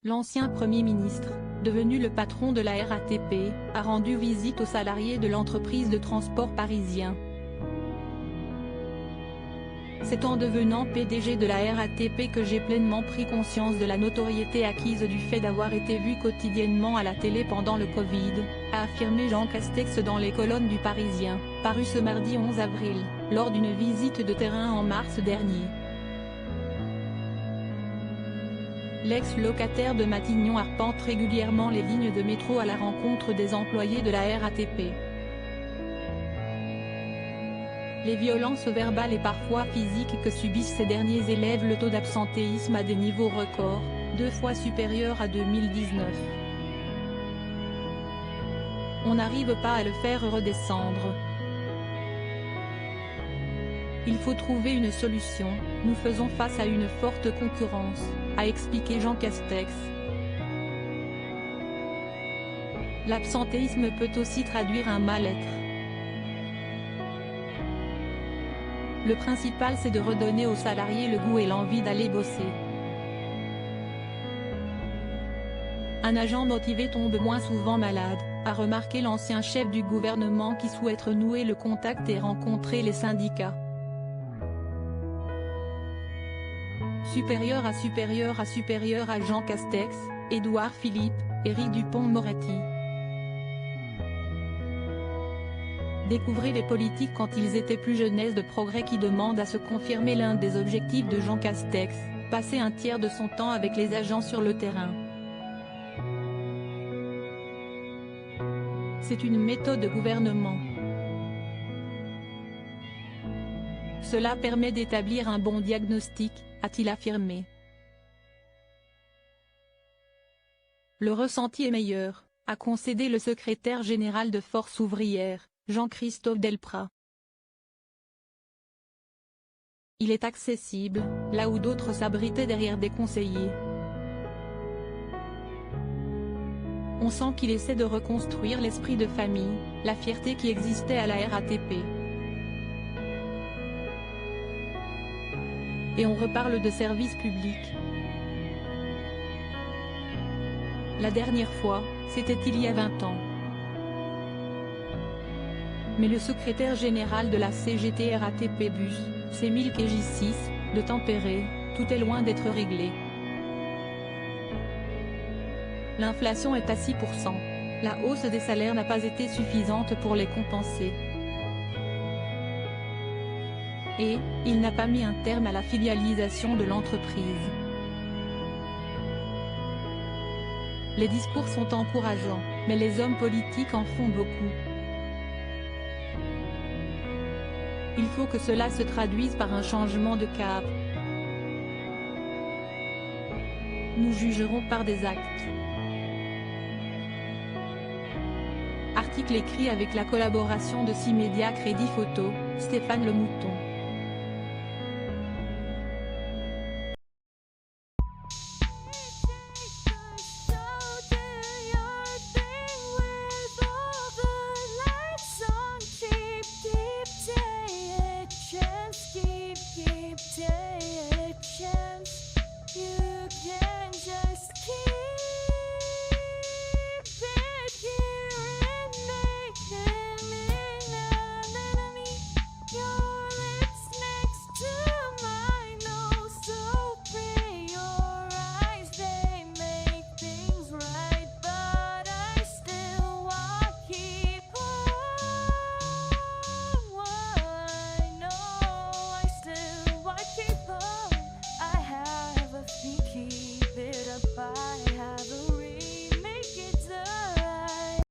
L'ancien Premier ministre, devenu le patron de la RATP, a rendu visite aux salariés de l'entreprise de transport parisien. C'est en devenant PDG de la RATP que j'ai pleinement pris conscience de la notoriété acquise du fait d'avoir été vu quotidiennement à la télé pendant le Covid, a affirmé Jean Castex dans les colonnes du Parisien, paru ce mardi 11 avril, lors d'une visite de terrain en mars dernier. L'ex-locataire de Matignon arpente régulièrement les lignes de métro à la rencontre des employés de la RATP. Les violences verbales et parfois physiques que subissent ces derniers élèvent le taux d'absentéisme à des niveaux records, 2 fois supérieurs à 2019. On n'arrive pas à le faire redescendre. Il faut trouver une solution, nous faisons face à une forte concurrence, a expliqué Jean Castex. L'absentéisme peut aussi traduire un mal-être. Le principal c'est de redonner aux salariés le goût et l'envie d'aller bosser. Un agent motivé tombe moins souvent malade, a remarqué l'ancien chef du gouvernement qui souhaite renouer le contact et rencontrer les syndicats. Supérieur à Jean Castex, Édouard Philippe, Éric Dupond-Moretti. Découvrez les politiques quand ils étaient plus jeunesse de progrès qui demande à se confirmer l'un des objectifs de Jean Castex, passer un tiers de son temps avec les agents sur le terrain. C'est une méthode de gouvernement. Cela permet d'établir un bon diagnostic, a-t-il affirmé. Le ressenti est meilleur, a concédé le secrétaire général de Force ouvrière, Jean-Christophe Delprat. Il est accessible, là où d'autres s'abritaient derrière des conseillers. On sent qu'il essaie de reconstruire l'esprit de famille, la fierté qui existait à la RATP. Et on reparle de service public. La dernière fois, c'était il y a 20 ans. Mais le secrétaire général de la CGT RATP Bus, Cémile Kégissis, de tempérer, tout est loin d'être réglé. L'inflation est à 6%. La hausse des salaires n'a pas été suffisante pour les compenser. Et, il n'a pas mis un terme à la filialisation de l'entreprise. Les discours sont encourageants, mais les hommes politiques en font beaucoup. Il faut que cela se traduise par un changement de cap. Nous jugerons par des actes. Article écrit avec la collaboration de 6 médias Crédit Photo, Stéphane Lemouton.